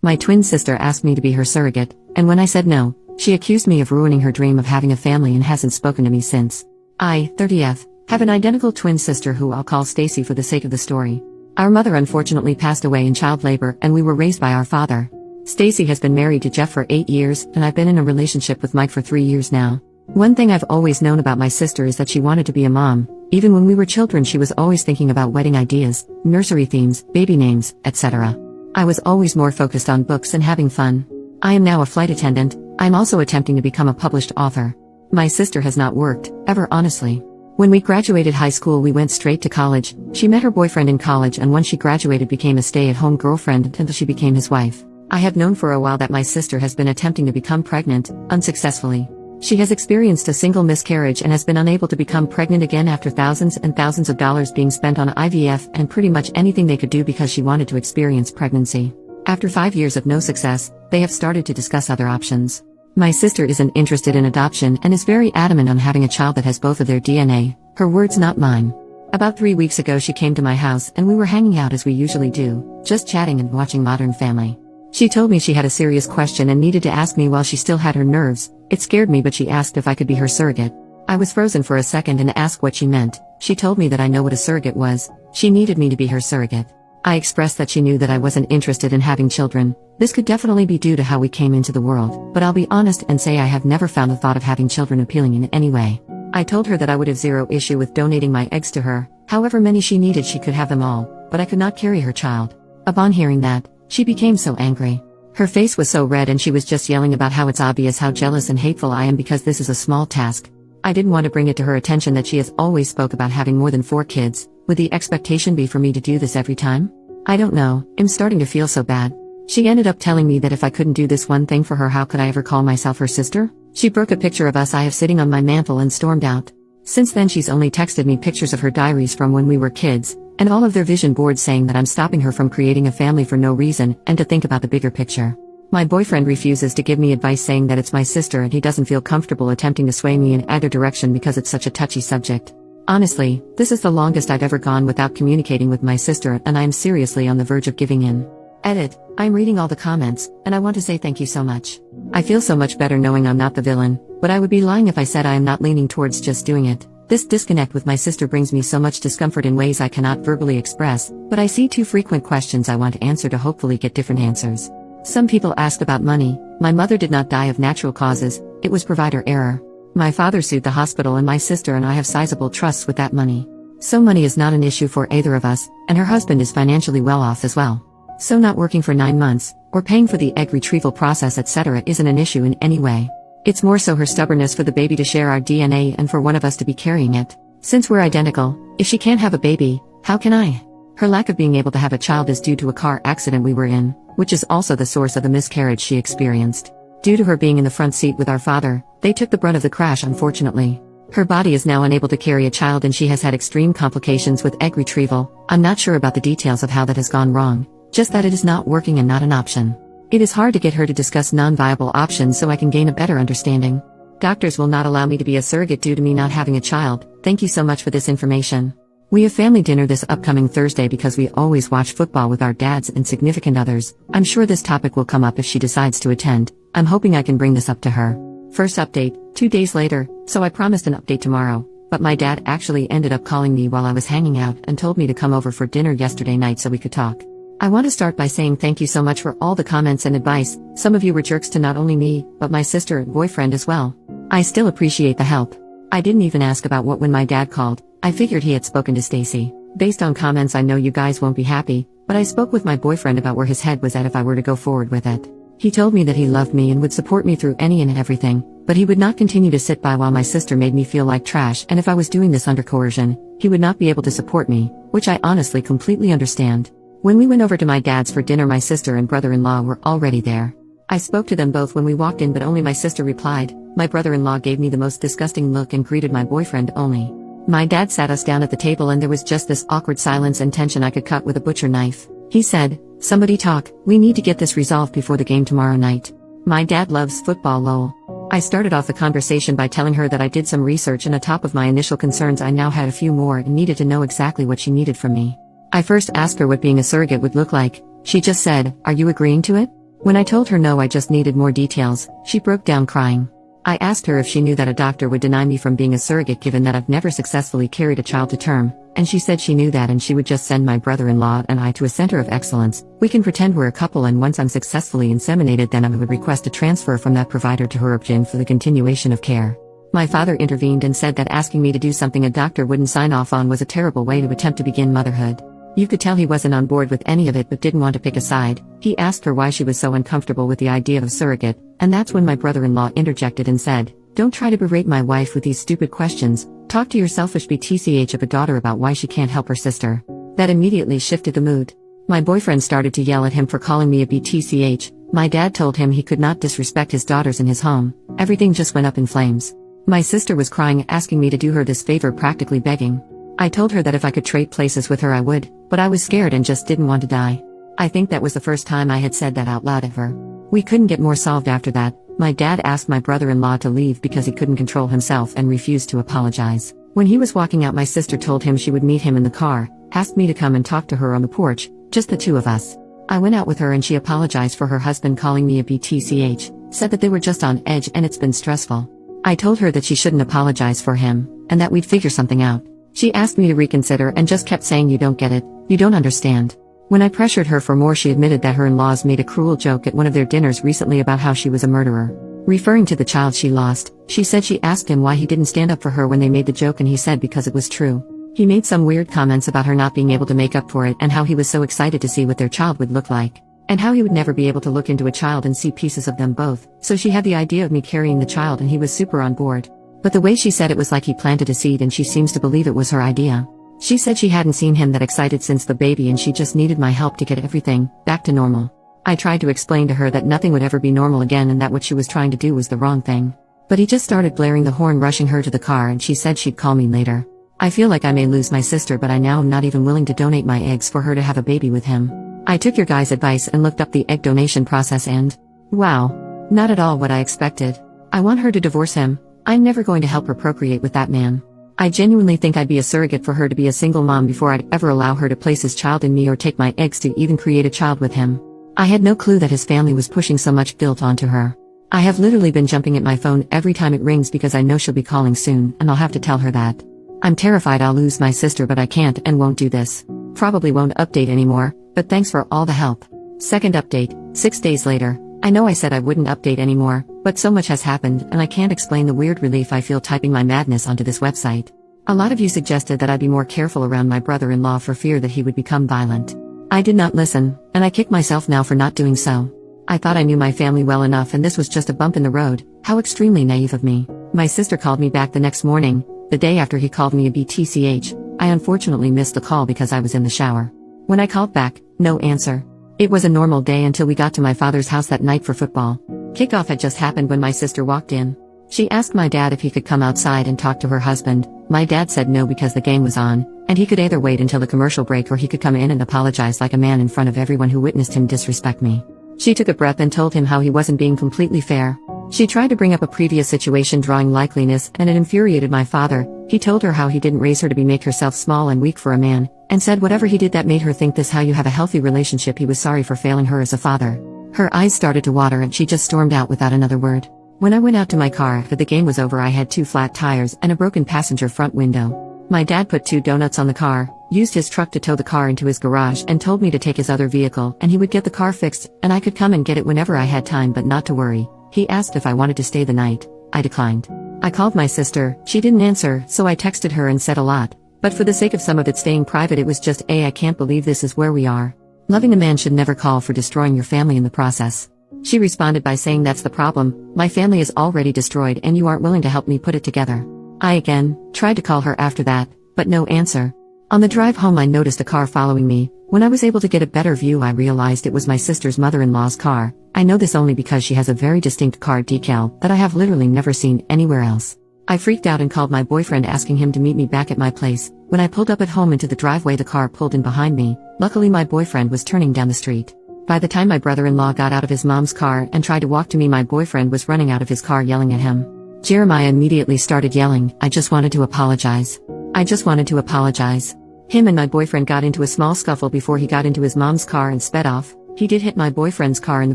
My twin sister asked me to be her surrogate, and when I said no, she accused me of ruining her dream of having a family and hasn't spoken to me since. I, 30F, have an identical twin sister who I'll call Stacy for the sake of the story. Our mother unfortunately passed away in child labor and we were raised by our father. Stacy has been married to Jeff for 8 years and I've been in a relationship with Mike for 3 years now. One thing I've always known about my sister is that she wanted to be a mom. Even when we were children she was always thinking about wedding ideas, nursery themes, baby names, etc. I was always more focused on books and having fun. I am now a flight attendant. I'm also attempting to become a published author. My sister has not worked, ever honestly. When we graduated high school we went straight to college. She met her boyfriend in college and once she graduated became a stay-at-home girlfriend until she became his wife. I have known for a while that my sister has been attempting to become pregnant, unsuccessfully. She has experienced a single miscarriage and has been unable to become pregnant again after thousands and thousands of dollars being spent on IVF and pretty much anything they could do because she wanted to experience pregnancy. After 5 years of no success, they have started to discuss other options. My sister isn't interested in adoption and is very adamant on having a child that has both of their DNA, her words not mine. About 3 weeks ago she came to my house and we were hanging out as we usually do, just chatting and watching Modern Family. She told me she had a serious question and needed to ask me while she still had her nerves. It scared me but she asked if I could be her surrogate. I was frozen for a second and asked what she meant. She told me that I know what a surrogate was. She needed me to be her surrogate. I expressed that she knew that I wasn't interested in having children. This could definitely be due to how we came into the world, but I'll be honest and say I have never found the thought of having children appealing in any way. I told her that I would have zero issue with donating my eggs to her. However many she needed she could have them all, but I could not carry her child. Upon hearing that, she became so angry. Her face was so red and she was just yelling about how it's obvious how jealous and hateful I am because this is a small task. I didn't want to bring it to her attention that she has always spoke about having more than 4 kids. Would the expectation be for me to do this every time? I don't know, I'm starting to feel so bad. She ended up telling me that if I couldn't do this one thing for her how could I ever call myself her sister? She broke a picture of us I have sitting on my mantle and stormed out. Since then she's only texted me pictures of her diaries from when we were kids, and all of their vision boards saying that I'm stopping her from creating a family for no reason and to think about the bigger picture. My boyfriend refuses to give me advice saying that it's my sister and he doesn't feel comfortable attempting to sway me in either direction because it's such a touchy subject. Honestly, this is the longest I've ever gone without communicating with my sister and I am seriously on the verge of giving in. Edit. I'm reading all the comments, and I want to say thank you so much. I feel so much better knowing I'm not the villain, but I would be lying if I said I am not leaning towards just doing it. This disconnect with my sister brings me so much discomfort in ways I cannot verbally express, but I see 2 frequent questions I want to answer to hopefully get different answers. Some people asked about money. My mother did not die of natural causes, it was provider error. My father sued the hospital and my sister and I have sizable trusts with that money. So money is not an issue for either of us, and her husband is financially well off as well. So not working for 9 months, or paying for the egg retrieval process etc. isn't an issue in any way. It's more so her stubbornness for the baby to share our DNA and for one of us to be carrying it. Since we're identical, if she can't have a baby, how can I? Her lack of being able to have a child is due to a car accident we were in, which is also the source of the miscarriage she experienced. Due to her being in the front seat with our father, they took the brunt of the crash unfortunately. Her body is now unable to carry a child and she has had extreme complications with egg retrieval. I'm not sure about the details of how that has gone wrong, just that it is not working and not an option. It is hard to get her to discuss non-viable options so I can gain a better understanding. Doctors will not allow me to be a surrogate due to me not having a child. Thank you so much for this information. We have family dinner this upcoming Thursday because we always watch football with our dads and significant others. I'm sure this topic will come up if she decides to attend. I'm hoping I can bring this up to her. First update, 2 days later, so I promised an update tomorrow, but my dad actually ended up calling me while I was hanging out and told me to come over for dinner yesterday night so we could talk. I want to start by saying thank you so much for all the comments and advice. Some of you were jerks to not only me, but my sister and boyfriend as well. I still appreciate the help. I didn't even ask about what when my dad called. I figured he had spoken to Stacy. Based on comments I know you guys won't be happy, but I spoke with my boyfriend about where his head was at if I were to go forward with it. He told me that he loved me and would support me through any and everything, but he would not continue to sit by while my sister made me feel like trash, and if I was doing this under coercion, he would not be able to support me, which I honestly completely understand. When we went over to my dad's for dinner my sister and brother-in-law were already there. I spoke to them both when we walked in but only my sister replied. My brother-in-law gave me the most disgusting look and greeted my boyfriend only. My dad sat us down at the table and there was just this awkward silence and tension I could cut with a butcher knife. He said, "Somebody talk, we need to get this resolved before the game tomorrow night." My dad loves football lol. I started off the conversation by telling her that I did some research and on top of my initial concerns I now had a few more and needed to know exactly what she needed from me. I first asked her what being a surrogate would look like. She just said, "Are you agreeing to it?" When I told her no, I just needed more details, she broke down crying. I asked her if she knew that a doctor would deny me from being a surrogate given that I've never successfully carried a child to term, and she said she knew that and she would just send my brother-in-law and I to a center of excellence. We can pretend we're a couple, and once I'm successfully inseminated then I would request a transfer from that provider to her option for the continuation of care. My father intervened and said that asking me to do something a doctor wouldn't sign off on was a terrible way to attempt to begin motherhood. You could tell he wasn't on board with any of it but didn't want to pick a side. He asked her why she was so uncomfortable with the idea of a surrogate, and that's when my brother-in-law interjected and said, "Don't try to berate my wife with these stupid questions, talk to your selfish BTCH of a daughter about why she can't help her sister." That immediately shifted the mood. My boyfriend started to yell at him for calling me a BTCH, my dad told him he could not disrespect his daughters in his home, everything just went up in flames. My sister was crying, asking me to do her this favor, practically begging. I told her that if I could trade places with her I would, but I was scared and just didn't want to die. I think that was the first time I had said that out loud ever. We couldn't get more solved after that. My dad asked my brother-in-law to leave because he couldn't control himself and refused to apologize. When he was walking out, my sister told him she would meet him in the car, asked me to come and talk to her on the porch, just the two of us. I went out with her and she apologized for her husband calling me a BTCH, said that they were just on edge and it's been stressful. I told her that she shouldn't apologize for him, and that we'd figure something out. She asked me to reconsider and just kept saying, "You don't get it, you don't understand." When I pressured her for more, she admitted that her in-laws made a cruel joke at one of their dinners recently about how she was a murderer. Referring to the child she lost, she said she asked him why he didn't stand up for her when they made the joke and he said because it was true. He made some weird comments about her not being able to make up for it and how he was so excited to see what their child would look like. And how he would never be able to look into a child and see pieces of them both, so she had the idea of me carrying the child and he was super on board. But the way she said it was like he planted a seed and she seems to believe it was her idea. She said she hadn't seen him that excited since the baby and she just needed my help to get everything back to normal. I tried to explain to her that nothing would ever be normal again and that what she was trying to do was the wrong thing. But he just started blaring the horn, rushing her to the car, and she said she'd call me later. I feel like I may lose my sister, but I now am not even willing to donate my eggs for her to have a baby with him. I took your guys' advice and looked up the egg donation process and, wow, not at all what I expected. I want her to divorce him. I'm never going to help her procreate with that man. I genuinely think I'd be a surrogate for her to be a single mom before I'd ever allow her to place his child in me or take my eggs to even create a child with him. I had no clue that his family was pushing so much guilt onto her. I have literally been jumping at my phone every time it rings because I know she'll be calling soon and I'll have to tell her that. I'm terrified I'll lose my sister, but I can't and won't do this. Probably won't update anymore, but thanks for all the help. Second update, 6 days later. I know I said I wouldn't update anymore, but so much has happened and I can't explain the weird relief I feel typing my madness onto this website. A lot of you suggested that I be more careful around my brother-in-law for fear that he would become violent. I did not listen, and I kick myself now for not doing so. I thought I knew my family well enough and this was just a bump in the road. How extremely naive of me. My sister called me back the next morning, the day after he called me a BTCH. I unfortunately missed the call because I was in the shower. When I called back, no answer. It was a normal day until we got to my father's house that night for football. Kickoff had just happened when my sister walked in. She asked my dad if he could come outside and talk to her husband. My dad said no because the game was on, and he could either wait until the commercial break or he could come in and apologize like a man in front of everyone who witnessed him disrespect me. She took a breath and told him how he wasn't being completely fair. She tried to bring up a previous situation drawing likeliness and it infuriated my father. He told her how he didn't raise her to make herself small and weak for a man, and said whatever he did that made her think this how you have a healthy relationship. He was sorry for failing her as a father. Her eyes started to water and she just stormed out without another word. When I went out to my car after the game was over, I had 2 flat tires and a broken passenger front window. My dad put 2 donuts on the car, used his truck to tow the car into his garage and told me to take his other vehicle and he would get the car fixed and I could come and get it whenever I had time, but not to worry. He asked if I wanted to stay the night. I declined. I called my sister, she didn't answer, so I texted her and said a lot. But for the sake of some of it staying private, it was just I can't believe this is where we are. Loving a man should never call for destroying your family in the process. She responded by saying that's the problem, my family is already destroyed and you aren't willing to help me put it together. I again tried to call her after that, but no answer. On the drive home I noticed a car following me. When I was able to get a better view I realized it was my sister's mother-in-law's car. I know this only because she has a very distinct car decal that I have literally never seen anywhere else. I freaked out and called my boyfriend asking him to meet me back at my place. When I pulled up at home into the driveway the car pulled in behind me. Luckily my boyfriend was turning down the street. By the time my brother-in-law got out of his mom's car and tried to walk to me, my boyfriend was running out of his car yelling at him. Jeremiah immediately started yelling, I just wanted to apologize. I just wanted to apologize. Him and my boyfriend got into a small scuffle before he got into his mom's car and sped off. He did hit my boyfriend's car in the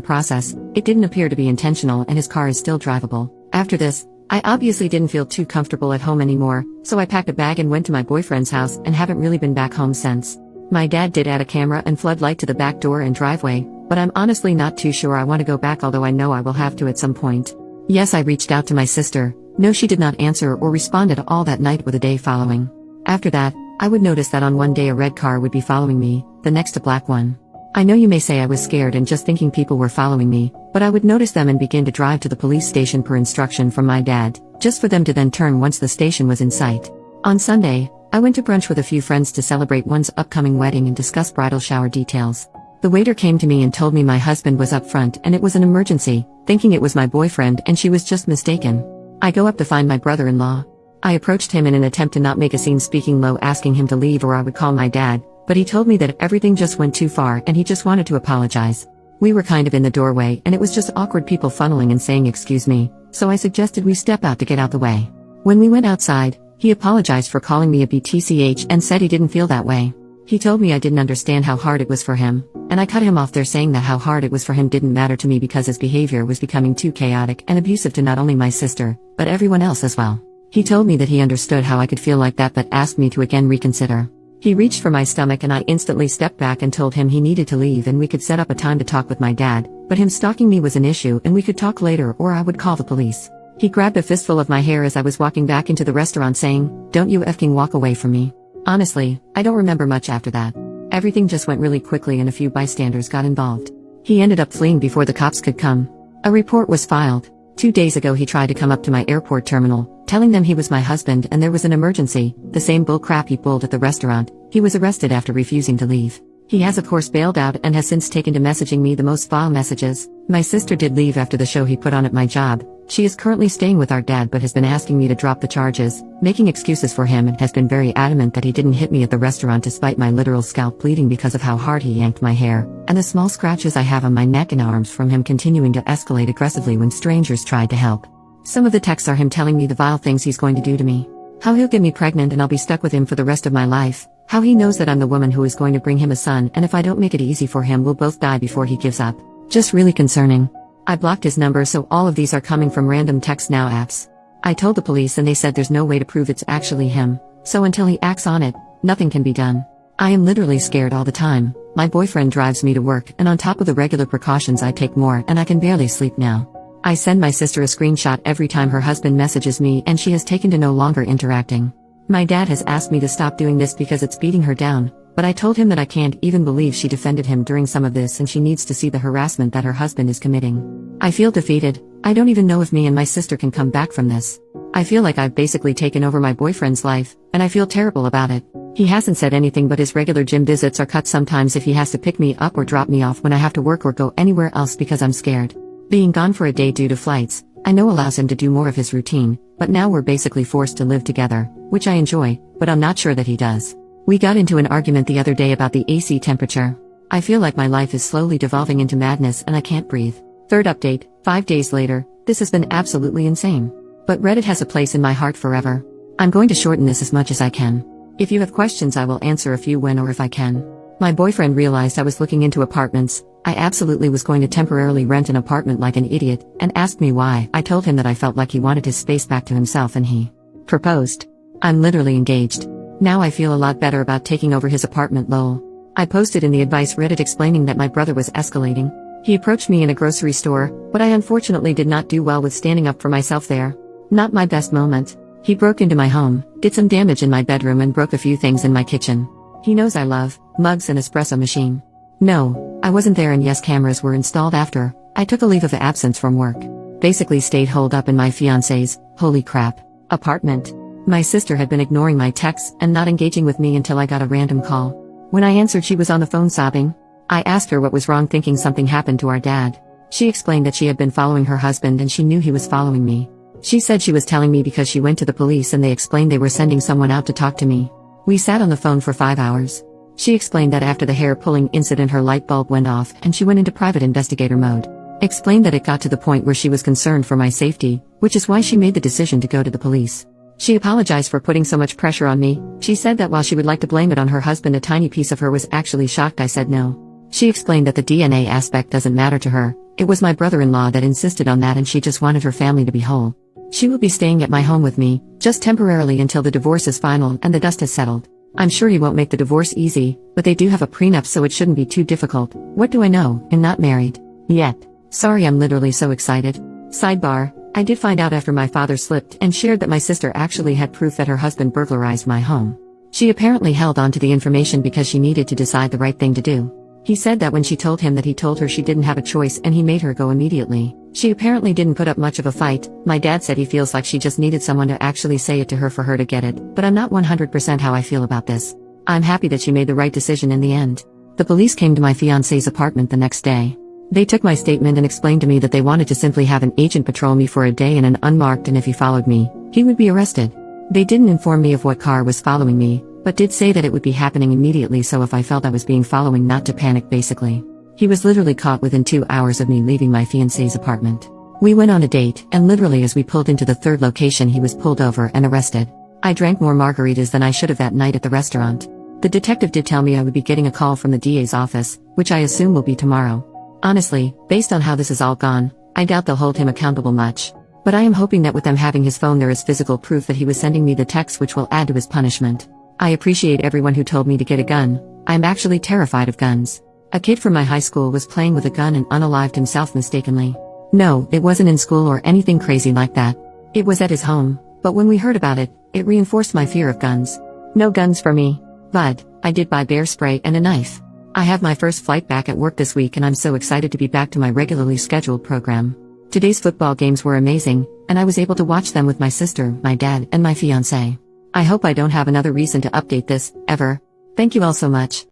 process. It didn't appear to be intentional and his car is still drivable. After this, I obviously didn't feel too comfortable at home anymore, so I packed a bag and went to my boyfriend's house and haven't really been back home since. My dad did add a camera and floodlight to the back door and driveway, but I'm honestly not too sure I want to go back, although I know I will have to at some point. Yes, I reached out to my sister. No, she did not answer or respond at all that night or the day following. After that, I would notice that on one day a red car would be following me, the next a black one. I know you may say I was scared and just thinking people were following me, but I would notice them and begin to drive to the police station per instruction from my dad, just for them to then turn once the station was in sight. On Sunday, I went to brunch with a few friends to celebrate one's upcoming wedding and discuss bridal shower details. The waiter came to me and told me my husband was up front and it was an emergency, thinking it was my boyfriend and she was just mistaken. I go up to find my brother-in-law. I approached him in an attempt to not make a scene, speaking low, asking him to leave or I would call my dad, but he told me that everything just went too far and he just wanted to apologize. We were kind of in the doorway and it was just awkward people funneling and saying excuse me, so I suggested we step out to get out the way. When we went outside, he apologized for calling me a BTCH and said he didn't feel that way. He told me I didn't understand how hard it was for him, and I cut him off there, saying that how hard it was for him didn't matter to me because his behavior was becoming too chaotic and abusive to not only my sister, but everyone else as well. He told me that he understood how I could feel like that but asked me to again reconsider. He reached for my stomach and I instantly stepped back and told him he needed to leave and we could set up a time to talk with my dad, but him stalking me was an issue and we could talk later or I would call the police. He grabbed a fistful of my hair as I was walking back into the restaurant, saying, "Don't you effing walk away from me." Honestly, I don't remember much after that. Everything just went really quickly and a few bystanders got involved. He ended up fleeing before the cops could come. A report was filed. 2 days ago he tried to come up to my airport terminal, telling them he was my husband and there was an emergency, the same bull crap he pulled at the restaurant. He was arrested after refusing to leave. He has of course bailed out and has since taken to messaging me the most vile messages. My sister did leave after the show he put on at my job. She is currently staying with our dad but has been asking me to drop the charges, making excuses for him, and has been very adamant that he didn't hit me at the restaurant despite my literal scalp bleeding because of how hard he yanked my hair, and the small scratches I have on my neck and arms from him continuing to escalate aggressively when strangers tried to help. Some of the texts are him telling me the vile things he's going to do to me. How he'll get me pregnant and I'll be stuck with him for the rest of my life. How he knows that I'm the woman who is going to bring him a son, and if I don't make it easy for him we'll both die before he gives up. Just really concerning. I blocked his number, so all of these are coming from random text now apps. I told the police and they said there's no way to prove it's actually him, so until he acts on it, nothing can be done. I am literally scared all the time. My boyfriend drives me to work and on top of the regular precautions I take more, and I can barely sleep now. I send my sister a screenshot every time her husband messages me and she has taken to no longer interacting. My dad has asked me to stop doing this because it's beating her down, but I told him that I can't even believe she defended him during some of this and she needs to see the harassment that her husband is committing. I feel defeated. I don't even know if me and my sister can come back from this. I feel like I've basically taken over my boyfriend's life, and I feel terrible about it. He hasn't said anything, but his regular gym visits are cut sometimes if he has to pick me up or drop me off when I have to work or go anywhere else because I'm scared. Being gone for a day due to flights, I know allows him to do more of his routine, but now we're basically forced to live together, which I enjoy, but I'm not sure that he does. We got into an argument the other day about the AC temperature. I feel like my life is slowly devolving into madness and I can't breathe. Third update, 5 days later. This has been absolutely insane. But Reddit has a place in my heart forever. I'm going to shorten this as much as I can. If you have questions I will answer a few when or if I can. My boyfriend realized I was looking into apartments. I absolutely was going to temporarily rent an apartment like an idiot, and asked me why. I told him that I felt like he wanted his space back to himself and he proposed. I'm literally engaged. Now I feel a lot better about taking over his apartment, lol. I posted in the advice Reddit explaining that my brother was escalating. He approached me in a grocery store, but I unfortunately did not do well with standing up for myself there. Not my best moment. He broke into my home, did some damage in my bedroom and broke a few things in my kitchen. He knows I love mugs and espresso machine. No, I wasn't there, and yes, cameras were installed after I took a leave of absence from work. Basically stayed holed up in my fiance's, holy crap, apartment. My sister had been ignoring my texts and not engaging with me until I got a random call. When I answered she was on the phone sobbing. I asked her what was wrong, thinking something happened to our dad. She explained that she had been following her husband and she knew he was following me. She said she was telling me because she went to the police and they explained they were sending someone out to talk to me. We sat on the phone for 5 hours. She explained that after the hair pulling incident her light bulb went off and she went into private investigator mode. Explained that it got to the point where she was concerned for my safety, which is why she made the decision to go to the police. She apologized for putting so much pressure on me. She said that while she would like to blame it on her husband, a tiny piece of her was actually shocked I said no. She explained that the DNA aspect doesn't matter to her. It was my brother-in-law that insisted on that and she just wanted her family to be whole. She will be staying at my home with me, just temporarily until the divorce is final and the dust has settled. I'm sure he won't make the divorce easy, but they do have a prenup so it shouldn't be too difficult. What do I know? I'm not married. Yet. Sorry, I'm literally so excited. Sidebar, I did find out after my father slipped and shared that my sister actually had proof that her husband burglarized my home. She apparently held on to the information because she needed to decide the right thing to do. He said that when she told him that he told her she didn't have a choice and he made her go immediately. She apparently didn't put up much of a fight. My dad said he feels like she just needed someone to actually say it to her for her to get it, but I'm not 100% how I feel about this. I'm happy that she made the right decision in the end. The police came to my fiancé's apartment the next day. They took my statement and explained to me that they wanted to simply have an agent patrol me for a day in an unmarked and if he followed me, he would be arrested. They didn't inform me of what car was following me, but did say that it would be happening immediately so if I felt I was being followed not to panic basically. He was literally caught within 2 hours of me leaving my fiancé's apartment. We went on a date, and literally as we pulled into the third location he was pulled over and arrested. I drank more margaritas than I should have that night at the restaurant. The detective did tell me I would be getting a call from the DA's office, which I assume will be tomorrow. Honestly, based on how this has all gone, I doubt they'll hold him accountable much. But I am hoping that with them having his phone there is physical proof that he was sending me the text which will add to his punishment. I appreciate everyone who told me to get a gun. I'm actually terrified of guns. A kid from my high school was playing with a gun and unalived himself mistakenly. No, it wasn't in school or anything crazy like that. It was at his home, but when we heard about it, it reinforced my fear of guns. No guns for me. But I did buy bear spray and a knife. I have my first flight back at work this week and I'm so excited to be back to my regularly scheduled program. Today's football games were amazing, and I was able to watch them with my sister, my dad, and my fiancé. I hope I don't have another reason to update this, ever. Thank you all so much.